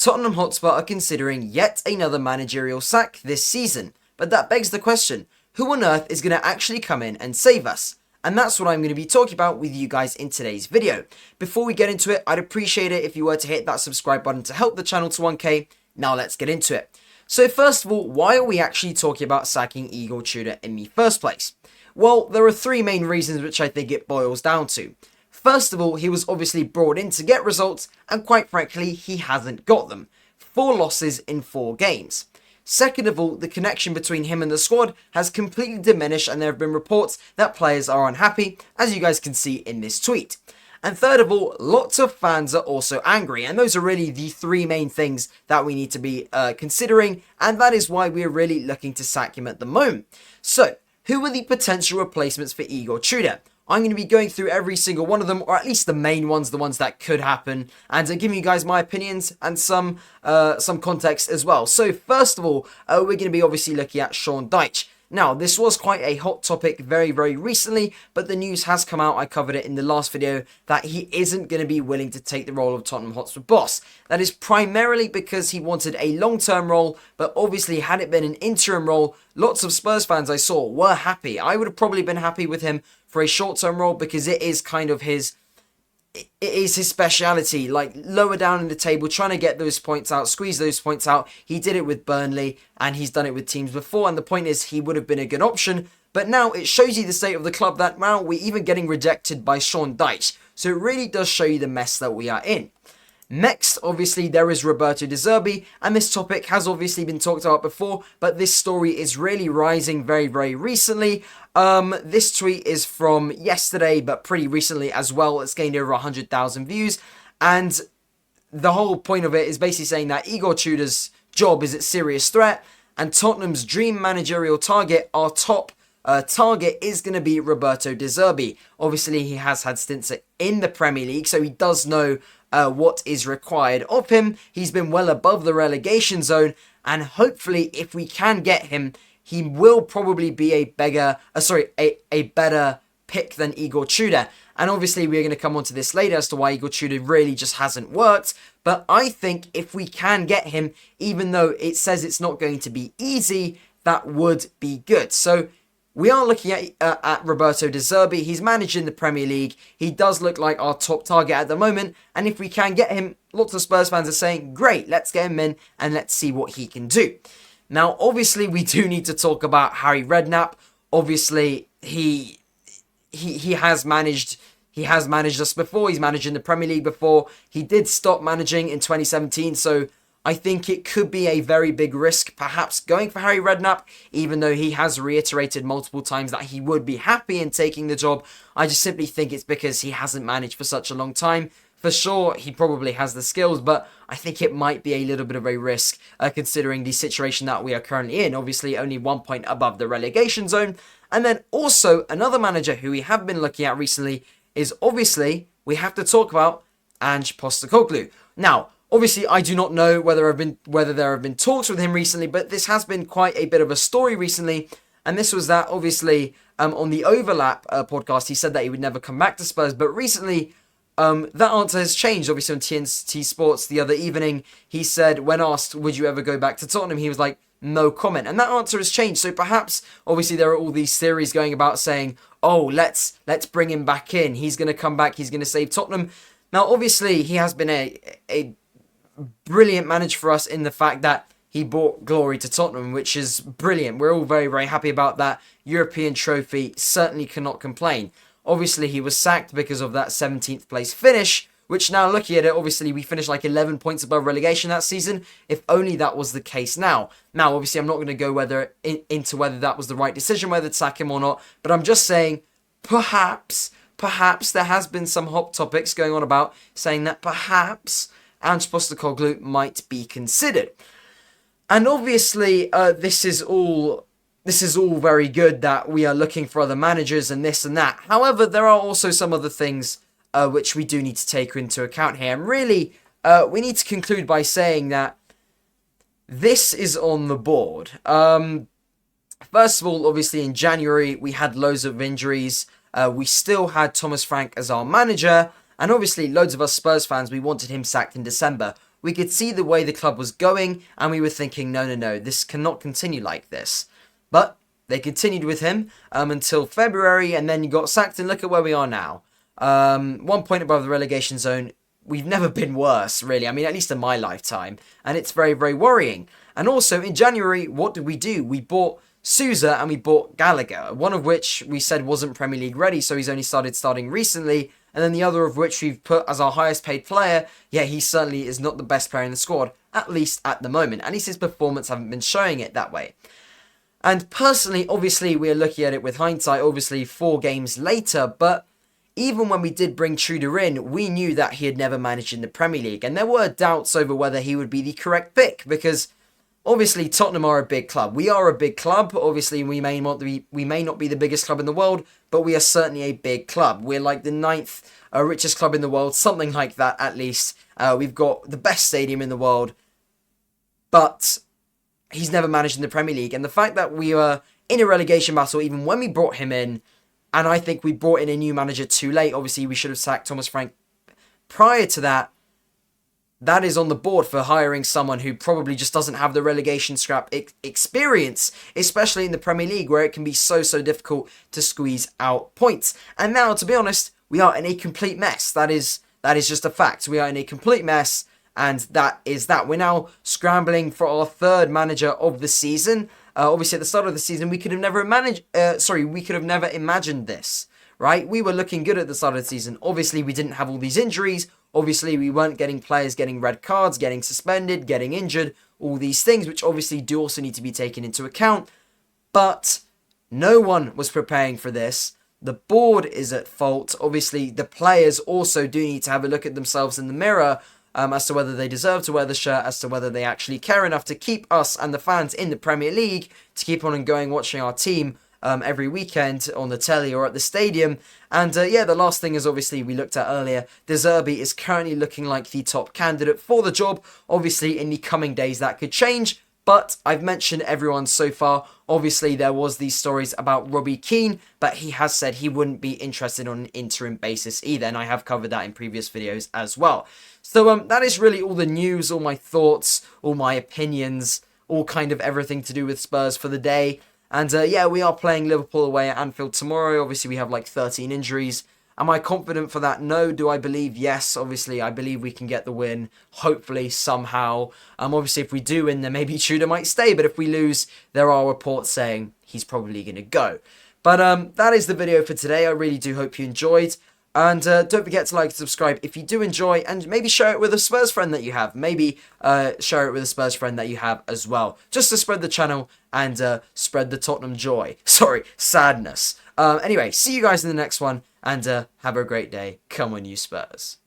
Tottenham Hotspur are considering yet another managerial sack this season. But that begs the question, who on earth is going to actually come in and save us? And that's what I'm going to be talking about with you guys in today's video. Before we get into it, I'd appreciate it if you were to hit that subscribe button to help the channel to 1k. Now let's get into it. So first of all, why are we actually talking about sacking Igor Tudor in the first place? Well, there are three main reasons which I think it boils down to. First of all, he was obviously brought in to get results, and quite frankly, he hasn't got them. 4 losses in 4 games. Second of all, the connection between him and the squad has completely diminished, and there have been reports that players are unhappy, as you guys can see in this tweet. And third of all, lots of fans are also angry, and those are really the 3 main things that we need to be considering, and that is why we're really looking to sack him at the moment. So, who are the potential replacements for Igor Tudor? I'm going to be going through every single one of them, or at least the main ones, the ones that could happen, and giving you guys my opinions and some context as well. So first of all, we're going to be obviously looking at Sean Dyche. Now, this was quite a hot topic very, very recently, but the news has come out, I covered it in the last video, that he isn't going to be willing to take the role of Tottenham Hotspur boss. That is primarily because he wanted a long-term role, but obviously had it been an interim role, lots of Spurs fans I saw were happy. I would have probably been happy with him for a short-term role because it is kind of his speciality, like lower down in the table, trying to get those points out, squeeze those points out. He did it with Burnley, and he's done it with teams before, and the point is he would have been a good option, but now it shows you the state of the club that now we're even getting rejected by Sean Dyche, so it really does show you the mess that we are in. Next, obviously, there is Roberto De Zerbi, and this topic has obviously been talked about before, but this story is really rising very, very recently. This tweet is from yesterday, but pretty recently as well. It's gained over 100,000 views, and the whole point of it is basically saying that Igor Tudor's job is at serious threat, and Tottenham's dream managerial target, our top target, is going to be Roberto De Zerbi. Obviously, he has had stints in the Premier League, so he does know what is required of him. He's been well above the relegation zone, and hopefully, if we can get him, he will probably be a better pick than Igor Tudor. And obviously, we're going to come on to this later as to why Igor Tudor really just hasn't worked. But I think if we can get him, even though it says it's not going to be easy, that would be good. So we are looking at Roberto De Zerbi. He's managed in the Premier League. He does look like our top target at the moment. And if we can get him, lots of Spurs fans are saying, great, let's get him in and let's see what he can do. Now, obviously, we do need to talk about Harry Redknapp. Obviously, he has managed us before. He's managed in the Premier League before. He did stop managing in 2017, so I think it could be a very big risk, perhaps going for Harry Redknapp, even though he has reiterated multiple times that he would be happy in taking the job. I just simply think it's because he hasn't managed for such a long time. For sure, he probably has the skills, but I think it might be a little bit of a risk considering the situation that we are currently in. Obviously, only 1 point above the relegation zone. And then also, another manager who we have been looking at recently is obviously, we have to talk about Ange Postecoglou. Now, obviously, I do not know whether there have been talks with him recently, but this has been quite a bit of a story recently. And this was that, obviously, on the Overlap podcast, he said that he would never come back to Spurs. But recently, that answer has changed. Obviously, on TNT Sports the other evening, he said, when asked, would you ever go back to Tottenham? He was like, no comment. And that answer has changed. So perhaps, obviously, there are all these theories going about saying, oh, let's bring him back in. He's going to come back. He's going to save Tottenham. Now, obviously, he has been a brilliant manager for us in the fact that he brought glory to Tottenham, which is brilliant. We're all very, very happy about that. European trophy, certainly cannot complain. Obviously, he was sacked because of that 17th place finish, which now looking at it, obviously we finished like 11 points above relegation that season. If only that was the case now. Now, obviously, I'm not going to go into whether that was the right decision, whether to sack him or not, but I'm just saying, perhaps there has been some hot topics going on about saying that perhaps Ange Postecoglou might be considered. And obviously, this is all very good that we are looking for other managers and this and that. However, there are also some other things which we do need to take into account here. And really, we need to conclude by saying that this is on the board. First of all, obviously, in January, we had loads of injuries. We still had Thomas Frank as our manager. And obviously, loads of us Spurs fans, we wanted him sacked in December. we could see the way the club was going, and we were thinking, no, this cannot continue like this. But they continued with him until February, and then he got sacked, and look at where we are now. 1 point above the relegation zone. We've never been worse, really. I mean, at least in my lifetime. And it's very, very worrying. And also, in January, what did we do? We bought Sousa and we bought Gallagher, one of which we said wasn't Premier League ready, so he's only starting recently. And then the other of which we've put as our highest paid player. Yeah, he certainly is not the best player in the squad, at least at the moment. At least his performance haven't been showing it that way. And personally, obviously, we're looking at it with hindsight, obviously 4 games later, but even when we did bring Tudor in, we knew that he had never managed in the Premier League, and there were doubts over whether he would be the correct pick, because obviously Tottenham are a big club. We are a big club. Obviously, we may not be the biggest club in the world, but we are certainly a big club. We're like the 9th richest club in the world, something like that at least. We've got the best stadium in the world, but he's never managed in the Premier League, and the fact that we were in a relegation battle even when we brought him in, and I think we brought in a new manager too late. Obviously, we should have sacked Thomas Frank prior to that. That is on the board for hiring someone who probably just doesn't have the relegation scrap experience, especially in the Premier League, where it can be so difficult to squeeze out points. And now, to be honest, we are in a complete mess. That is just a fact. We are in a complete mess, and that is that. We're now scrambling for our 3rd manager of the season. Obviously, at the start of the season, we could have never imagined this, right? We were looking good at the start of the season. Obviously, we didn't have all these injuries. Obviously, we weren't getting players getting red cards, getting suspended, getting injured, all these things, which obviously do also need to be taken into account. But no one was preparing for this. The board is at fault. Obviously, the players also do need to have a look at themselves in the mirror as to whether they deserve to wear the shirt, as to whether they actually care enough to keep us and the fans in the Premier League, to keep on and going watching our team every weekend on the telly or at the stadium. And the last thing is obviously we looked at earlier, De Zerbi is currently looking like the top candidate for the job. Obviously, in the coming days that could change, but I've mentioned everyone so far. Obviously, there was these stories about Robbie Keane, but he has said he wouldn't be interested on an interim basis either, and I have covered that in previous videos as well. So that is really all the news, all my thoughts, all my opinions, all kind of everything to do with Spurs for the day. And we are playing Liverpool away at Anfield tomorrow. Obviously, we have like 13 injuries. Am I confident for that? No. Do I believe? Yes. Obviously, I believe we can get the win, hopefully, somehow. Obviously, if we do win, then maybe Tudor might stay. But if we lose, there are reports saying he's probably going to go. But that is the video for today. I really do hope you enjoyed. And don't forget to like and subscribe if you do enjoy, and maybe share it with a Spurs friend that you have. Maybe share it with a Spurs friend that you have as well. Just to spread the channel and spread the Tottenham joy. Sorry, sadness. Anyway, see you guys in the next one, and have a great day. Come on, you Spurs.